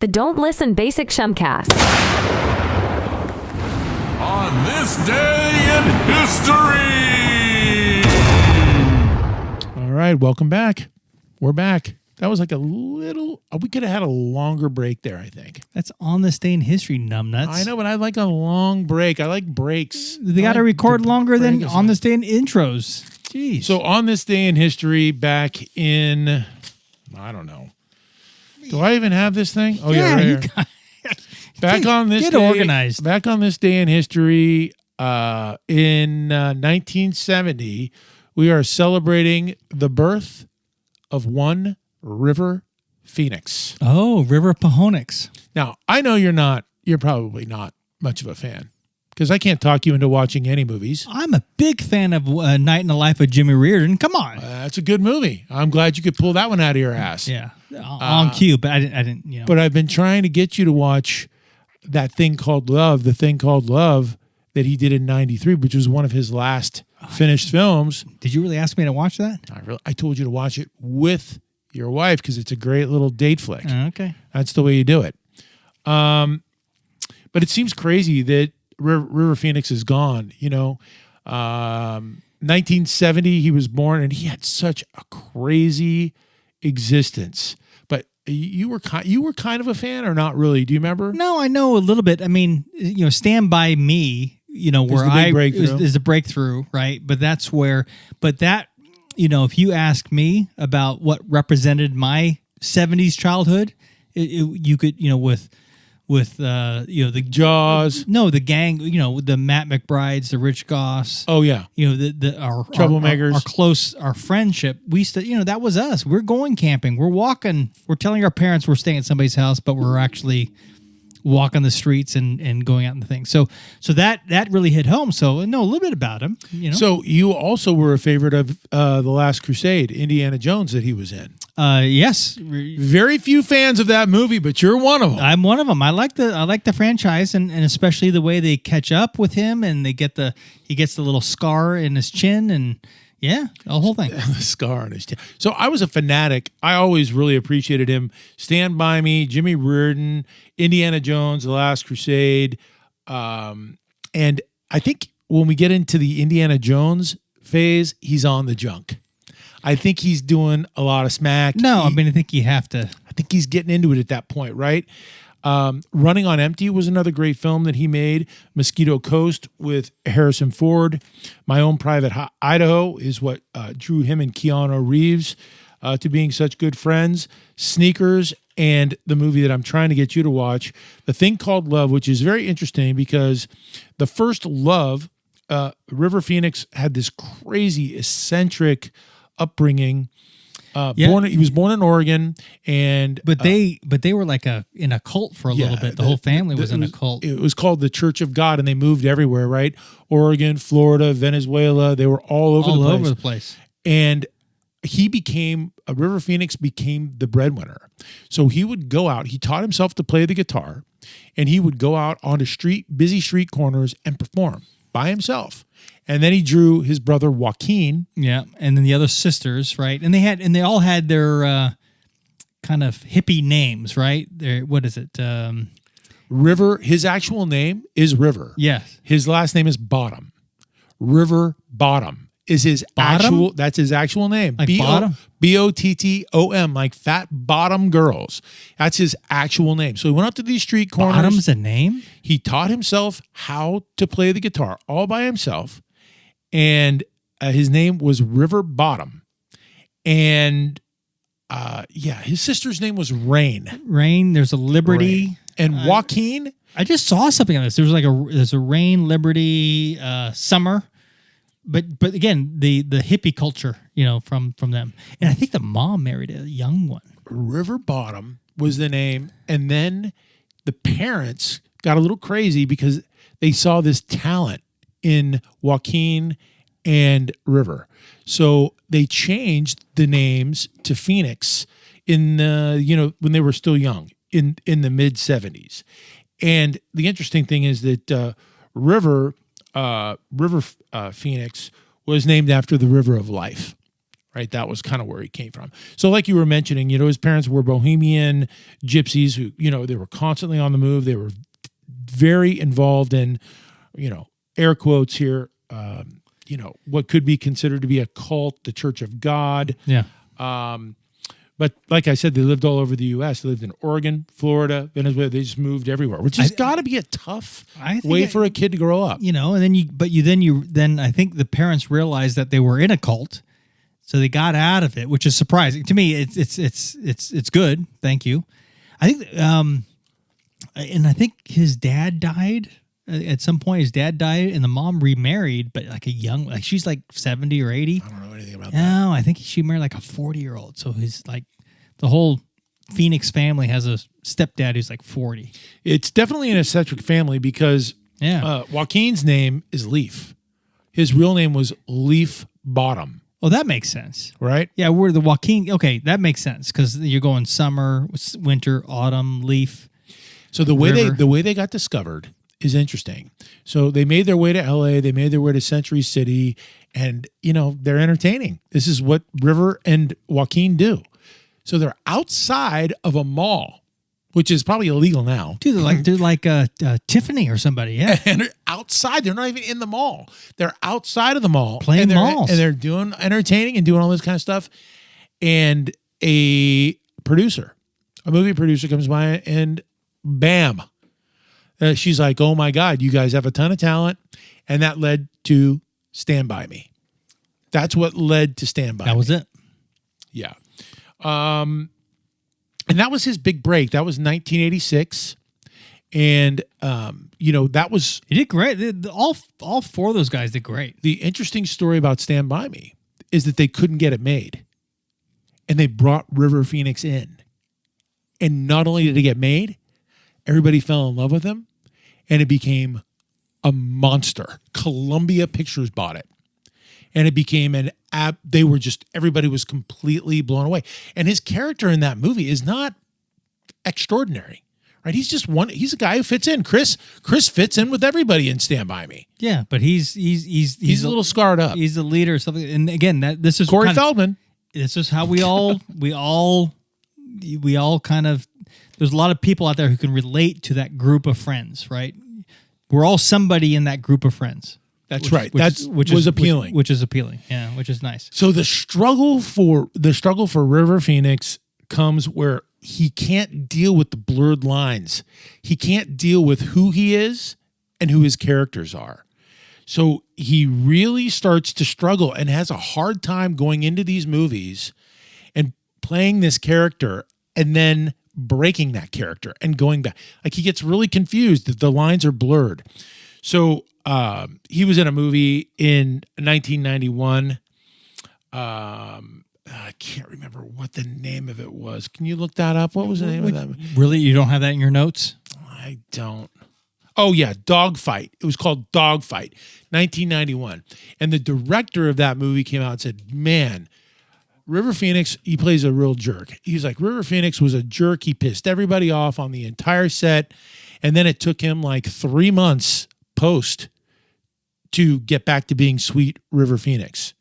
The Don't Listen Basic Chumcast. On this day in history! All right, welcome back. We're back. That was like a little... We could have had a longer break there, I think. That's on this day in history, numbnuts. I know, but I like a long break. I like breaks. They got to record longer than on this day in intros. Jeez. So on this day in history, back in... I don't know. Do I even have this thing? Oh, yeah, right here. Back on this Get day, organized. Back on this day in history, in 1970, we are celebrating the birth of one River Phoenix. Oh, River Pahonix. Now, I know you're probably not much of a fan because I can't talk you into watching any movies. I'm a big fan of Night in the Life of Jimmy Reardon. Come on. That's a good movie. I'm glad you could pull that one out of your ass. Yeah. On cue, but I didn't, you know. But I've been trying to get you to watch that thing called Love, the thing called Love that he did in 93, which was one of his last finished films. Did you really ask me to watch that? I told you to watch it with your wife because it's a great little date flick. Okay. That's the way you do it. But it seems crazy that River Phoenix is gone. You know, 1970 he was born, and he had such a crazy existence. But you were kind of a fan, or not really? Do you remember? No, I know a little bit. I mean, you know, Stand By Me, you know, where is a breakthrough, right? But that's where, you know, if you ask me about what represented my 70s childhood, you could, you know, with you know, the Jaws. The gang, you know, the Matt McBrides, the Rich Goss. Oh yeah. You know, our Troublemakers. our friendship. We used to, you know, that was us. We're going camping. We're walking. We're telling our parents we're staying at somebody's house, but we're actually walking the streets and going out in the thing. So that really hit home. So I know a little bit about him, you know. So you also were a favorite of The Last Crusade, Indiana Jones, that he was in. Yes. Very few fans of that movie, but you're one of them. I'm one of them. I like the franchise, and especially the way they catch up with him, and he gets the little scar in his chin, and yeah, the whole thing. The scar on his chin. So I was a fanatic. I always really appreciated him. Stand By Me, Jimmy Reardon, Indiana Jones, The Last Crusade. And I think when we get into the Indiana Jones phase, he's on the junk. I think he's doing a lot of smack. No, I mean, I think you have to. I think he's getting into it at that point, right? Running on Empty was another great film that he made. Mosquito Coast with Harrison Ford. My Own Private Idaho is what drew him and Keanu Reeves to being such good friends. Sneakers, and the movie that I'm trying to get you to watch, The Thing Called Love, which is very interesting because the first Love, River Phoenix had this crazy, eccentric upbringing. He was born in Oregon, and but they were like in a cult for a little bit. The whole family was in a cult. It was called the Church of God, and they moved everywhere, right? Oregon, Florida, Venezuela. They were all over the place. And River Phoenix became the breadwinner. So he would go out. He taught himself to play the guitar, and he would go out onto busy street corners and perform by himself. And then he drew his brother Joaquin. Yeah, and then the other sisters, right? And they all had their kind of hippie names, right? What is it? River. His actual name is River. Yes. His last name is Bottom. River Bottom is his actual. That's his actual name. Like Bottom. Bottom, like fat bottom girls. That's his actual name. So he went up to these street corners. Bottom's a name? He taught himself how to play the guitar all by himself. And his name was River Bottom. And his sister's name was Rain. Rain, there's a Liberty. Rain. And Joaquin. I just saw something on this. There's a Rain, Liberty, Summer. But again, the hippie culture, you know, from them. And I think the mom married a young one. River Bottom was the name. And then the parents got a little crazy because they saw this talent in Joaquin and River. So they changed the names to Phoenix in when they were still young in the mid 70s. And the interesting thing is that River Phoenix was named after the River of Life, right? That was kind of where he came from. So like you were mentioning, his parents were bohemian gypsies who, they were constantly on the move. They were very involved in, air quotes here, what could be considered to be a cult, the Church of God. Yeah. But like I said, they lived all over the U.S. They lived in Oregon, Florida, Venezuela. They just moved everywhere, which has got to be a tough way for a kid to grow up. And then I think the parents realized that they were in a cult, so they got out of it, which is surprising to me. It's good. Thank you. I think, and I think his dad died at some point. His dad died, and the mom remarried, but like she's like 70 or 80. I don't know anything about that. No, I think she married like a 40-year-old. So he's like, the whole Phoenix family has a stepdad who's like 40. It's definitely an eccentric family because Joaquin's name is Leaf. His real name was Leaf Bottom. Oh, that makes sense. Right? Yeah, we're the Joaquin. Okay, that makes sense because you're going summer, winter, autumn, leaf. So the way they got discovered is interesting. So they made their way to LA, they made their way to Century City, and they're entertaining. This is what River and Joaquin do. So they're outside of a mall, which is probably illegal now. Dude, they're like Tiffany or somebody, yeah. And they're outside. They're not even in the mall. They're outside of the mall. Playing malls. And they're doing entertaining and doing all this kind of stuff. And a movie producer comes by and bam. She's like, oh my God, you guys have a ton of talent. And that led to Stand By Me. That's what led to Stand By Me. That was it. Yeah. And that was his big break. That was 1986. And, that was... He did great. All four of those guys did great. The interesting story about Stand By Me is that they couldn't get it made. And they brought River Phoenix in. And not only did it get made, everybody fell in love with him. And it became a monster. Columbia Pictures bought it. And it became everybody was completely blown away. And his character in that movie is not extraordinary, right? He's a guy who fits in. Chris fits in with everybody in Stand By Me. Yeah, but he's a little scarred up. He's the leader or something. And again, this is Corey Feldman. This is how we all kind of, there's a lot of people out there who can relate to that group of friends, right? We're all somebody in that group of friends. That's right. Which was appealing. Which is appealing. Yeah, which is nice. So the struggle for River Phoenix comes where he can't deal with the blurred lines. He can't deal with who he is and who his characters are. So he really starts to struggle and has a hard time going into these movies and playing this character and then breaking that character and going back. Like he gets really confused that the lines are blurred. So he was in a movie in 1991. I can't remember what the name of it was. Can you look that up? What was the name of that? Really? You don't have that in your notes? I don't. Oh, yeah. Dogfight. It was called Dogfight, 1991. And the director of that movie came out and said, man, River Phoenix, he plays a real jerk. He's like, River Phoenix was a jerk. He pissed everybody off on the entire set. And then it took him like 3 months post to get back to being sweet River Phoenix.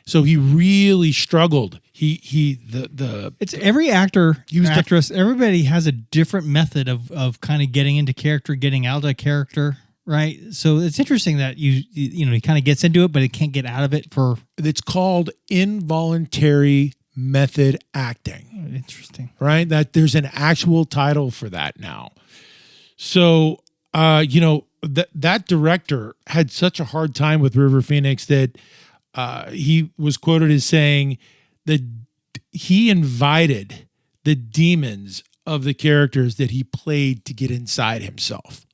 So he really struggled. It's every actress, everybody has a different method of kind of getting into character, getting out of character, right? So it's interesting that he kind of gets into it, but he can't get out of it it's called involuntary method acting. Oh, interesting. Right? That there's an actual title for that now. So that director had such a hard time with River Phoenix that he was quoted as saying that he invited the demons of the characters that he played to get inside himself.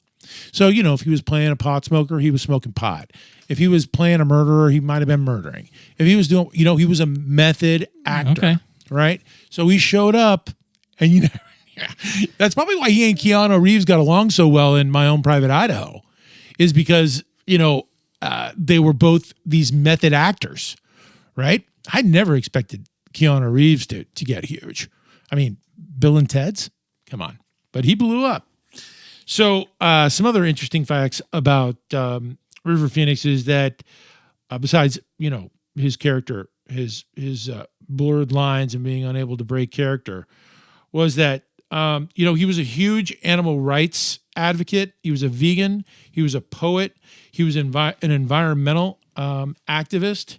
So, if he was playing a pot smoker, he was smoking pot. If he was playing a murderer, he might have been murdering. If he was doing, he was a method actor, okay. Right? So he showed up and, that's probably why he and Keanu Reeves got along so well in My Own Private Idaho is because, they were both these method actors, right? I never expected Keanu Reeves to get huge. I mean, Bill and Ted's, come on. But he blew up. So some other interesting facts about River Phoenix is that besides, his character his blurred lines and being unable to break character, was that he was a huge animal rights advocate. He was a vegan. He was a poet. He was an environmental activist.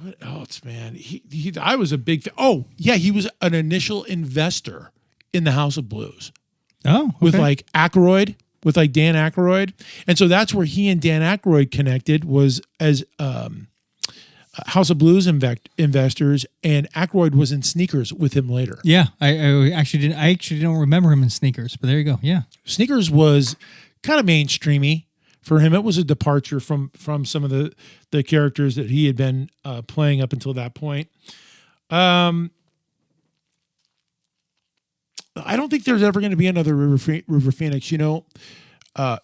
What else, man? I was a big. He was an initial investor in the House of Blues. Oh, okay. With like Aykroyd, with like Dan Aykroyd, and so that's where he and Dan Aykroyd connected, was as House of Blues investors, and Aykroyd was in Sneakers with him later. Yeah, I actually didn't. I actually don't remember him in Sneakers, but there you go. Yeah, Sneakers was kind of mainstreamy for him. It was a departure from some of the characters that he had been playing up until that point. I don't think there's ever going to be another River Phoenix.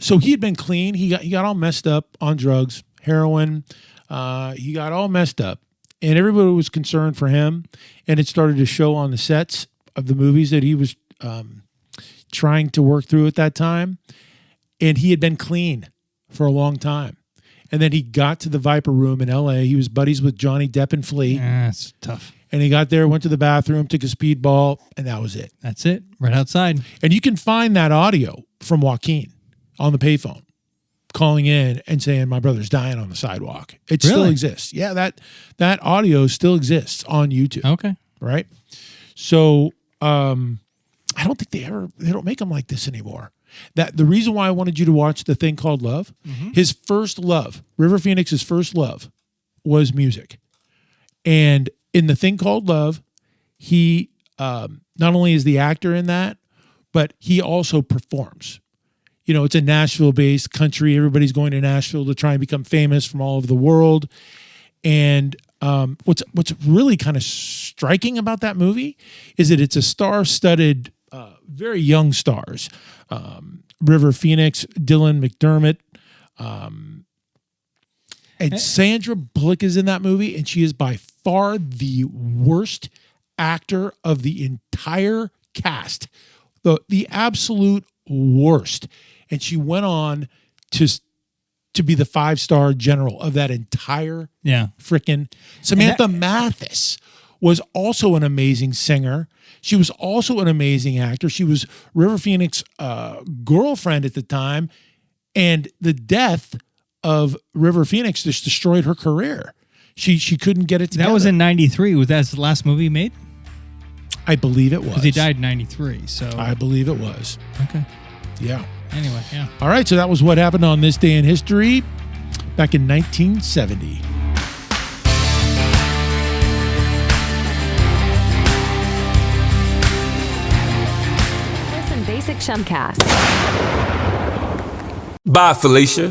So he had been clean. He got all messed up on drugs, heroin. He got all messed up, and everybody was concerned for him. And it started to show on the sets of the movies that he was trying to work through at that time. And he had been clean for a long time. And then he got to the Viper Room in L.A. He was buddies with Johnny Depp and Flea. That's tough. And he got there, went to the bathroom, took a speedball, and that was it. That's it, right outside. And you can find that audio from Joaquin on the payphone, calling in and saying, "My brother's dying on the sidewalk." It still exists. Yeah, that audio still exists on YouTube. Okay. Right? So I don't think they don't make them like this anymore. That the reason why I wanted you to watch The Thing Called Love, his first love, River Phoenix's first love, was music. And in The Thing Called Love, he not only is the actor in that, but he also performs. It's a Nashville-based country. Everybody's going to Nashville to try and become famous from all over the world. And what's really kind of striking about that movie is that it's a star-studded, very young stars. River Phoenix, Dylan McDermott, and Sandra Bullock is in that movie, and she is by far the worst actor of the entire cast, the absolute worst. And she went on to be the 5-star general of that entire frickin' Samantha Mathis was also an amazing singer. She was also an amazing actor. She was River Phoenix's girlfriend at the time, and the death of River Phoenix just destroyed her career. She couldn't get it together. That was in 93. Was that the last movie he made? I believe it was. Because he died in 93, so... I believe it was. Okay. Yeah. Anyway, yeah. All right, so that was what happened on this day in history back in 1970. Listen Basic Chumcast. Bye, Felicia.